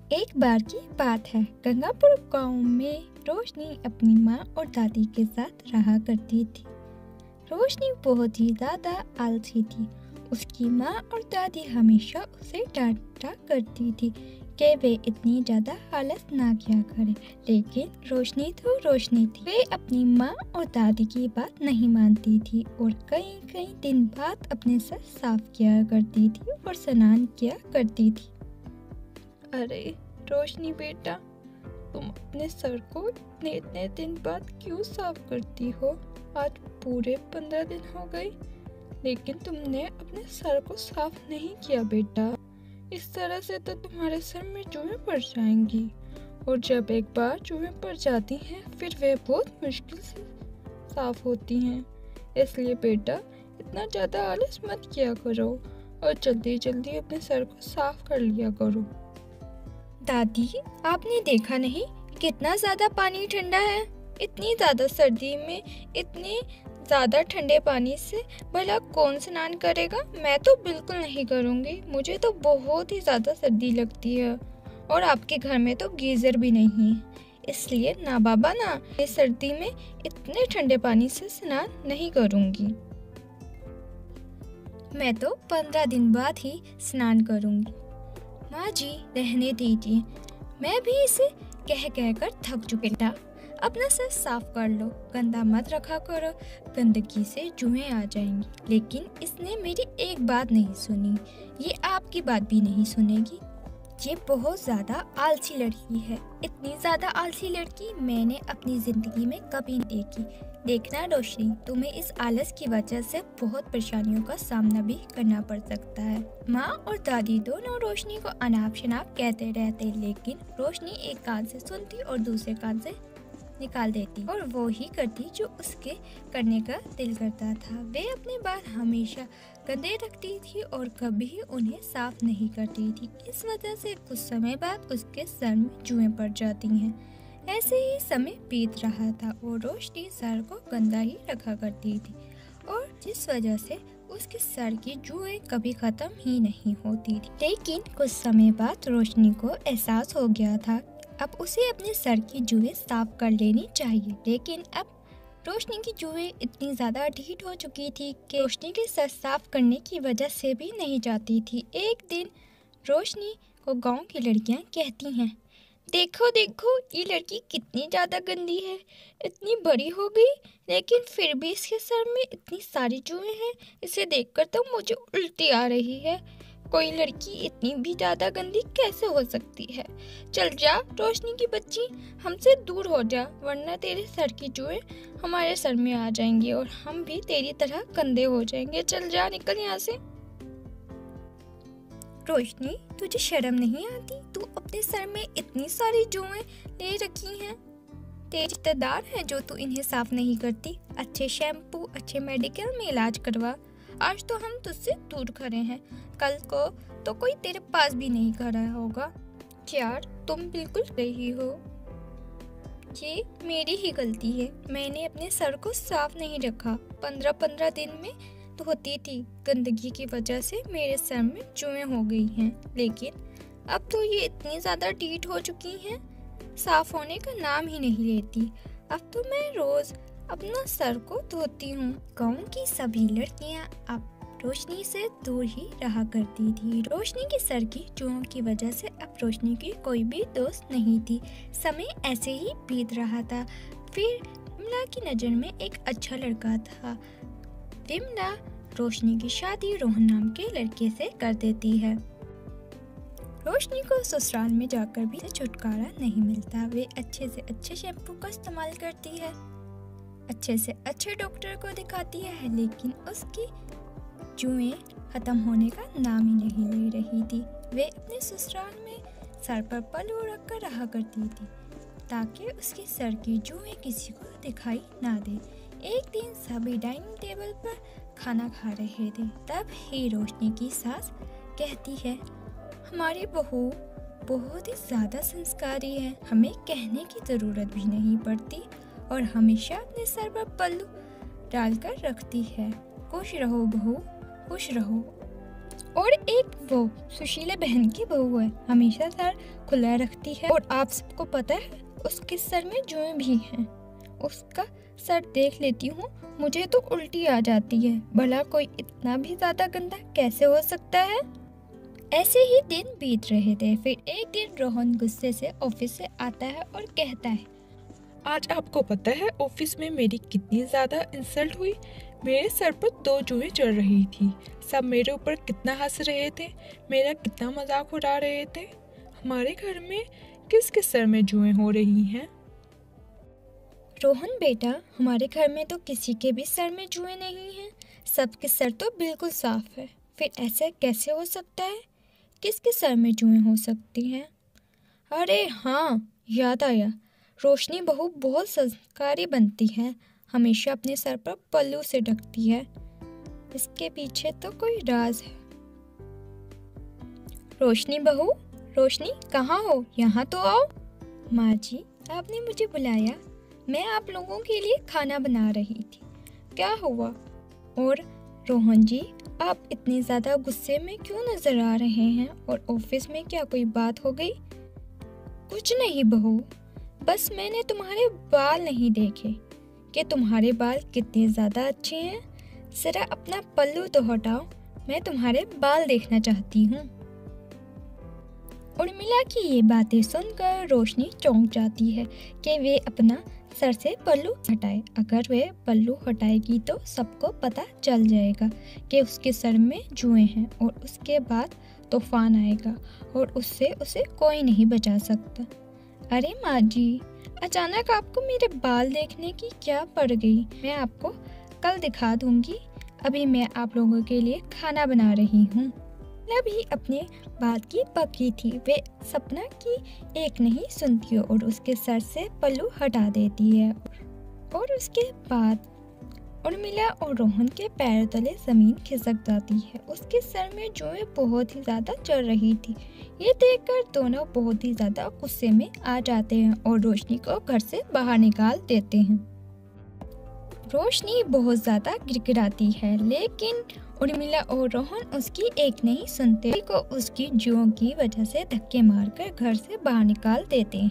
एक बार की बात है, गंगापुर गांव में रोशनी अपनी माँ और दादी के साथ रहा करती थी। रोशनी बहुत ही ज्यादा आलसी थी। उसकी माँ और दादी हमेशा उसे डांटा करती थी कि वे इतनी ज्यादा आलस ना किया करे, लेकिन रोशनी तो रोशनी थी। वे अपनी माँ और दादी की बात नहीं मानती थी और कई कई दिन बाद अपने सर साफ किया करती थी और स्नान किया करती थी। अरे रोशनी बेटा, तुम अपने सर को इतने दिन बाद क्यों साफ करती हो? आज पूरे 15 दिन हो गए, लेकिन तुमने अपने सर को साफ नहीं किया बेटा। इस तरह से तो तुम्हारे सर में जुएं पड़ जाएंगी, और जब एक बार जुएं पड़ जाती हैं फिर वे बहुत मुश्किल से साफ होती हैं। इसलिए बेटा, इतना ज़्यादा आलस मत किया करो और जल्दी जल्दी अपने सर को साफ कर लिया करो। दादी, आपने देखा नहीं कितना ज्यादा पानी ठंडा है? इतनी ज्यादा सर्दी में इतने ज्यादा ठंडे पानी से भला कौन स्नान करेगा? मैं तो बिल्कुल नहीं करूँगी, मुझे तो बहुत ही ज्यादा सर्दी लगती है और आपके घर में तो गीजर भी नहीं है, इसलिए ना बाबा ना, इस सर्दी में इतने ठंडे पानी से स्नान नहीं करूँगी। मैं तो 15 दिन बाद ही स्नान करूँगी। माँ जी, रहने दीजिए, मैं भी इसे कह कर थक चुकी। बेटा, अपना सर साफ कर लो, गंदा मत रखा करो, गंदगी से जुएं आ जाएंगी। लेकिन इसने मेरी एक बात नहीं सुनी, ये आपकी बात भी नहीं सुनेगी। ये बहुत ज्यादा आलसी लड़की है। इतनी ज्यादा आलसी लड़की मैंने अपनी जिंदगी में कभी नहीं देखी। देखना रोशनी, तुम्हें इस आलस की वजह से बहुत परेशानियों का सामना भी करना पड़ सकता है। माँ और दादी दोनों रोशनी को अनाप शनाप कहते रहते, लेकिन रोशनी एक कान से सुनती और दूसरे कान से निकाल देती और वो ही करती जो उसके करने का दिल करता था। वे अपने बाल हमेशा गंदे रखती थी और कभी उन्हें साफ नहीं करती थी। इस वजह से कुछ समय बाद उसके सर में जुएं पड़ जाती हैं। ऐसे ही समय बीत रहा था और रोशनी सर को गंदा ही रखा करती थी, और जिस वजह से उसके सर की जुएं कभी खत्म ही नहीं होती थी। लेकिन कुछ समय बाद रोशनी को एहसास हो गया था अब उसे अपने सर की जुएं साफ कर लेनी चाहिए। लेकिन अब रोशनी की जुएं इतनी ज़्यादा ढीठ हो चुकी थी कि रोशनी के सर साफ करने की वजह से भी नहीं जाती थी। एक दिन रोशनी को गांव की लड़कियां कहती हैं, देखो देखो, ये लड़की कितनी ज़्यादा गंदी है, इतनी बड़ी हो गई लेकिन फिर भी इसके सर में इतनी सारी जुएं हैं। इसे देखकर तो मुझे उल्टी आ रही है। कोई लड़की इतनी भी ज़्यादा गंदी कैसे हो सकती है? चल जा रोशनी की बच्ची, हमसे दूर हो जा, वरना तेरे सर की जुएं हमारे सर में आ जाएंगी और हम भी तेरी तरह गंदे हो जाएंगे। चल जा, निकल यहाँ से। रोशनी, तुझे शर्म नहीं आती? तू अपने सर में इतनी सारी जुएं ले रखी हैं। तेरे रिश्तेदार हैं जो तू इन्हें साफ नहीं करती। अच्छे शैम्पू, अच्छे मेडिकल में इलाज करवा। आज तो हम तुझसे दूर खड़े हैं, कल को तो कोई तेरे पास भी नहीं खड़ा होगा। यार, तुम बिल्कुल सही हो, ये मेरी ही गलती है। मैंने अपने सर को साफ नहीं रखा। 15-15 दिन में धोती थी, गंदगी की वजह से मेरे सर में जुएं हो गई हैं। लेकिन अब तो ये इतनी ज़्यादा ढीठ हो चुकी हैं, साफ होने का नाम ही नहीं लेती। अब तो मैं रोज़ अपना सर को धोती हूँ। गाँव की सभी लड़कियाँ अब रोशनी से दूर ही रहा करती थी। रोशनी के सर की जुओं की वजह से अब रोशनी की कोई भी दोस्त नहीं थी। समय ऐसे ही बीत रहा था। फिर विमला की नज़र में एक अच्छा लड़का था। विमला रोशनी की शादी रोहन नाम के लड़के से कर देती है। रोशनी को ससुराल में जाकर भी छुटकारा नहीं मिलता। वे अच्छे से अच्छे शैम्पू का इस्तेमाल करती है, अच्छे से अच्छे डॉक्टर को दिखाती है, लेकिन उसकी जुएं खत्म होने का नाम ही नहीं ले रही थी। वे अपने ससुराल में सर पर पल्लू रख कर रहा करती थी ताकि उसके सर की जुएं किसी को दिखाई ना दे। एक दिन सभी डाइनिंग टेबल पर खाना खा रहे थे, तब ही रोशनी की सास कहती है, हमारी बहू बहुत ही ज़्यादा संस्कारी है, हमें कहने की ज़रूरत भी नहीं पड़ती और हमेशा अपने सर पर पल्लू डालकर रखती है। खुश रहो बहू, खुश रहो। और एक वो सुशीला बहन की बहू है, हमेशा सर खुला रखती है और आप सबको पता है उसके सर में जुएं भी हैं। उसका सर देख लेती हूँ, मुझे तो उल्टी आ जाती है। भला कोई इतना भी ज्यादा गंदा कैसे हो सकता है। ऐसे ही दिन बीत रहे थे। फिर एक दिन रोहन गुस्से से ऑफिस से आता है और कहता है, आज आपको पता है ऑफिस में मेरी कितनी ज़्यादा इंसल्ट हुई। मेरे सर पर 2 जुएं चढ़ रही थी। सब मेरे ऊपर कितना हंस रहे थे, मेरा कितना मजाक उड़ा रहे थे। हमारे घर में किसके सर में जुएं हो रही हैं? रोहन बेटा, हमारे घर में तो किसी के भी सर में जुएं नहीं हैं। सबके सर तो बिल्कुल साफ है। फिर ऐसा कैसे हो सकता है? किसके सर में जुएं हो सकती हैं? अरे हाँ, याद आया। रोशनी बहू बहुत संस्कारी बनती है, हमेशा अपने सर पर पल्लू से ढकती है। इसके पीछे तो कोई राज है। रोशनी बहू, रोशनी कहाँ हो? यहाँ तो आओ। माँ जी, आपने मुझे बुलाया? मैं आप लोगों के लिए खाना बना रही थी। क्या हुआ? और रोहन जी, आप इतने ज़्यादा गुस्से में क्यों नज़र आ रहे हैं? और ऑफिस में क्या कोई बात हो गई? कुछ नहीं बहू, बस मैंने तुम्हारे बाल नहीं देखे कि तुम्हारे बाल कितने ज़्यादा अच्छे हैं। ज़रा अपना पल्लू तो हटाओ, मैं तुम्हारे बाल देखना चाहती हूँ। उर्मिला की ये बातें सुनकर रोशनी चौंक जाती है कि वे अपना सर से पल्लू हटाए। अगर वे पल्लू हटाएगी तो सबको पता चल जाएगा कि उसके सर में जुएं हैं और उसके बाद तूफान आएगा और उससे उसे कोई नहीं बचा सकता। अरे माँ जी, अचानक आपको मेरे बाल देखने की क्या पड़ गई? मैं आपको कल दिखा दूंगी। अभी मैं आप लोगों के लिए खाना बना रही हूँ। भी अपने बात की पकी थी। वे सपना की एक नहीं सुनती और उसके सर से पल्लू हटा देती है। और उसके बाद उर्मिला और रोहन के पैर तले जमीन खिसक जाती है। उसके सर में जुएं बहुत ही ज्यादा चढ़ रही थी। ये देखकर दोनों बहुत ही ज्यादा गुस्से में आ जाते हैं और रोशनी को घर से बाहर निकाल देते हैं। रोशनी बहुत ज्यादा गिड़गिड़ाती है, लेकिन उर्मिला और रोहन उसकी एक नहीं सुनते को उसकी जुओं की वजह से धक्के मारकर घर से बाहर निकाल देते हैं।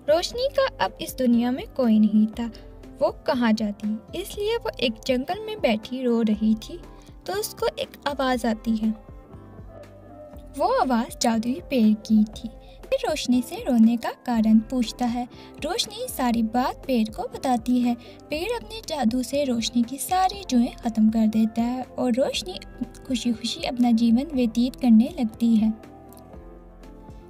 रोशनी का अब इस दुनिया में कोई नहीं था। वो कहाँ जाती, इसलिए वो एक जंगल में बैठी रो रही थी तो उसको एक आवाज आती है। वो आवाज जादुई पेड़ की थी। फिर रोशनी से रोने का कारण पूछता है। रोशनी सारी बात पेड़ को बताती है। पेड़ अपने जादू से रोशनी की सारी जुएं खत्म कर देता है और रोशनी खुशी खुशी अपना जीवन व्यतीत करने लगती है।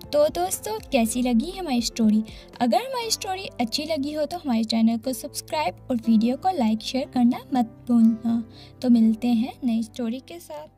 तो दोस्तों, कैसी लगी हमारी स्टोरी? अगर हमारी स्टोरी अच्छी लगी हो तो हमारे चैनल को सब्सक्राइब और वीडियो को लाइक शेयर करना मत भूलना। तो मिलते हैं नई स्टोरी के साथ।